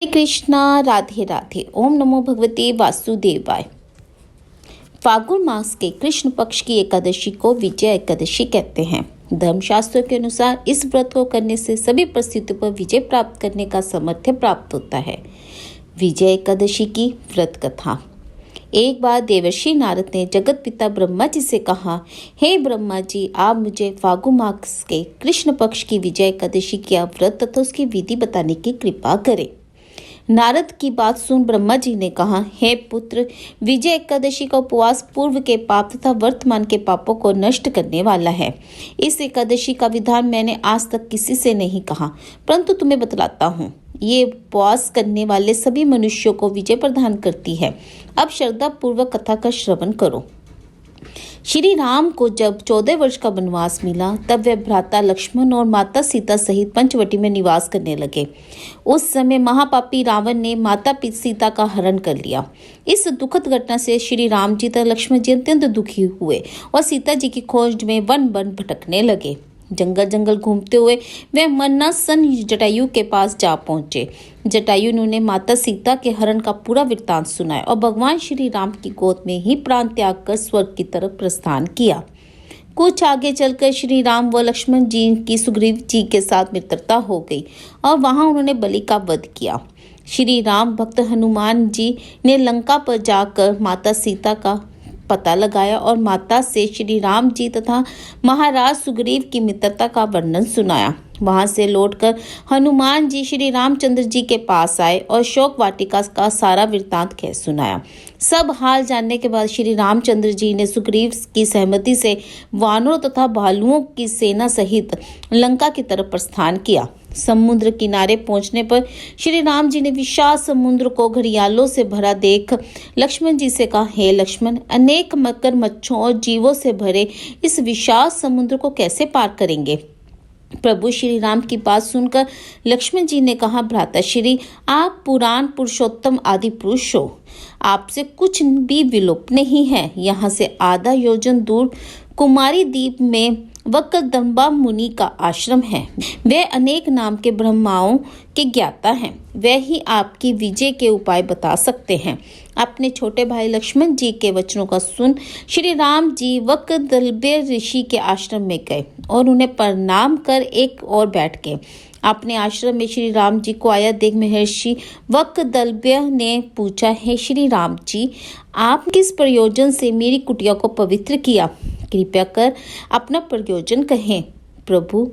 हरे कृष्णा, राधे राधे। ओम नमो भगवते वासुदेवाय। फागुन मास के कृष्ण पक्ष की एकादशी को विजय एकादशी कहते हैं। धर्मशास्त्रों के अनुसार इस व्रत को करने से सभी परिस्थितियों पर विजय प्राप्त करने का सामर्थ्य प्राप्त होता है। विजय एकादशी की व्रत कथा। एक बार देवर्षि नारद ने जगत पिता ब्रह्मा जी से कहा, हे ब्रह्मा जी, आप मुझे फागुन मास के कृष्ण पक्ष की विजय एकादशी का व्रत तथा उसकी विधि बताने की कृपा करें। नारद की बात सुन ब्रह्मा जी ने कहा, हे पुत्र, विजय एकादशी का उपवास पूर्व के पाप तथा वर्तमान के पापों को नष्ट करने वाला है। इस एकादशी का विधान मैंने आज तक किसी से नहीं कहा, परंतु तुम्हें बतलाता हूँ। ये उपवास करने वाले सभी मनुष्यों को विजय प्रदान करती है। अब श्रद्धा पूर्वक कथा का श्रवण करो। श्री राम को जब 14 वर्ष का वनवास मिला, तब वे भ्राता लक्ष्मण और माता सीता सहित पंचवटी में निवास करने लगे। उस समय महापापी रावण ने माता सीता का हरण कर लिया। इस दुखद घटना से श्री राम जी तथा लक्ष्मण जी अत्यंत दुखी हुए और सीता जी की खोज में वन वन भटकने लगे। जंगल जंगल घूमते हुए वे मन्नासन जटायु के पास जा पहुंचे। जटायु ने उन्हें माता सीता के हरण का पूरा वृत्तांत सुनाया और भगवान श्री राम की गोद में ही प्राण त्याग कर स्वर्ग की तरफ प्रस्थान किया। कुछ आगे चलकर श्री राम व लक्ष्मण जी की सुग्रीव जी के साथ मित्रता हो गई और वहां उन्होंने बलि का वध किया। श्री राम भक्त हनुमान जी ने लंका पर जाकर माता सीता का पता लगाया और माता से श्री राम जी तथा महाराज सुग्रीव की मित्रता का वर्णन सुनाया। वहां से लौटकर हनुमान जी श्री रामचंद्र जी के पास आए और शोक वाटिका का सारा वृत्तांत कह सुनाया। सब हाल जानने के बाद श्री रामचंद्र जी ने सुग्रीव की सहमति से वानरों तथा भालुओं की सेना सहित लंका की तरफ प्रस्थान किया। समुद्र किनारे पहुंचने पर श्री राम जी ने विशाल समुद्र को घड़ियालों से भरा देख लक्ष्मण जी से कहा, हे लक्ष्मण, अनेक मगरमच्छों और जीवों से भरे इस विशाल समुद्र को कैसे पार करेंगे। प्रभु श्री राम की बात सुनकर लक्ष्मण जी ने कहा, भ्राता श्री, आप पुराण पुरुषोत्तम आदि पुरुष हो, आपसे कुछ भी विलोप नहीं है। यहाँ से आधा योजन दूर कुमारी द्वीप में वक्रदंबा मुनि का आश्रम है। वे अनेक नाम के ब्रह्माओं के ज्ञाता हैं। वे ही आपकी विजय के उपाय बता सकते हैं। अपने छोटे भाई लक्ष्मण जी के वचनों का सुन श्री राम जी वक्रदल्ब्य ऋषि के आश्रम में गए और उन्हें प्रणाम कर एक और बैठ गए। अपने आश्रम में श्री राम जी को आया देख महर्षि वक्रदल्ब्य ने पूछा, है श्री राम जी, आप किस प्रयोजन से मेरी कुटिया को पवित्र किया? कृपया कर अपना प्रयोजन कहें। प्रभु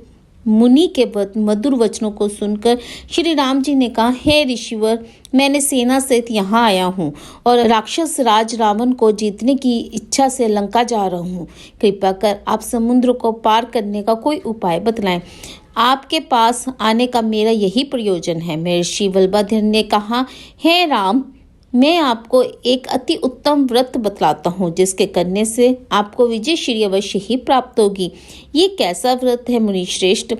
मुनि के मधुर वचनों को सुनकर श्री राम जी ने कहा, हे ऋषिवर, मैंने सेना सहित यहाँ आया हूँ और राक्षस राज रावण को जीतने की इच्छा से लंका जा रहा हूँ। कृपया कर आप समुद्र को पार करने का कोई उपाय बतलाएं। आपके पास आने का मेरा यही प्रयोजन है। महर्षि वल्लभाधर ने कहा, हे राम, मैं आपको एक अति उत्तम व्रत बतलाता हूँ, जिसके करने से आपको विजय श्री अवश्य ही प्राप्त होगी। ये कैसा व्रत है मुनि श्रेष्ठ,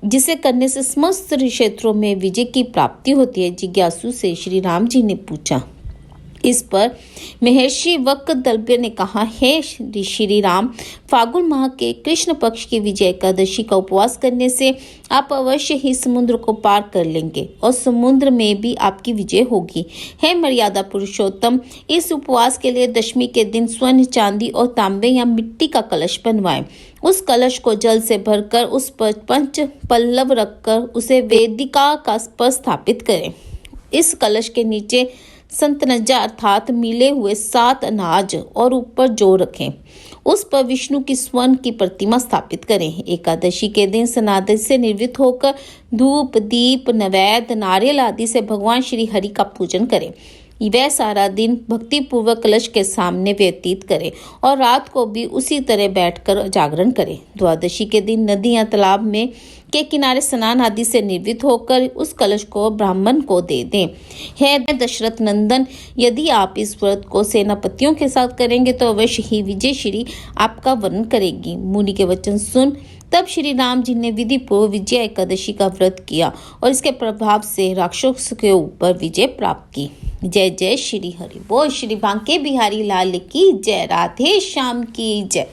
जिसे करने से समस्त क्षेत्रों में विजय की प्राप्ति होती है? जिज्ञासु से श्री राम जी ने पूछा। इस पर महर्षि वक्रदल्ब्य ने कहा, हे श्री राम, फागुन माह के कृष्ण पक्ष की विजय एकादशी का उपवास करने से आप अवश्य ही समुद्र को पार कर लेंगे और समुद्र में भी आपकी विजय होगी। हे मर्यादा पुरुषोत्तम, इस उपवास के लिए दशमी के दिन स्वर्ण, चांदी और तांबे या मिट्टी का कलश बनवाएं। उस कलश को जल से भरकर उस पर 5 पल्लव रखकर उसे वेदिका पर स्थापित करें। इस कलश के नीचे संतनजा अर्थात मिले हुए 7 अनाज और ऊपर जौ रखें। उस पर विष्णु की स्वर्ण की प्रतिमा स्थापित करें। एकादशी के दिन स्नान से निवृत्त होकर धूप, दीप, नैवेद्य, नारियल आदि से भगवान श्री हरि का पूजन करें। वह सारा दिन भक्ति पूर्वक कलश के सामने व्यतीत करें और रात को भी उसी तरह बैठकर जागरण करें। द्वादशी के दिन नदी या तालाब में के किनारे स्नान आदि से निवृत्त होकर उस कलश को ब्राह्मण को दे दें। हे दशरथ नंदन, यदि आप इस व्रत को सेनापतियों के साथ करेंगे तो अवश्य ही विजय श्री आपका वर्ण करेगी। मुनि के वचन सुन तब श्री राम जी ने विधि पूर्वक विजय एकादशी का व्रत किया और इसके प्रभाव से राक्षस के ऊपर विजय प्राप्त की। जय जय श्री हरि बोल। श्री बांके बिहारी लाल की जय। राधे श्याम की जय।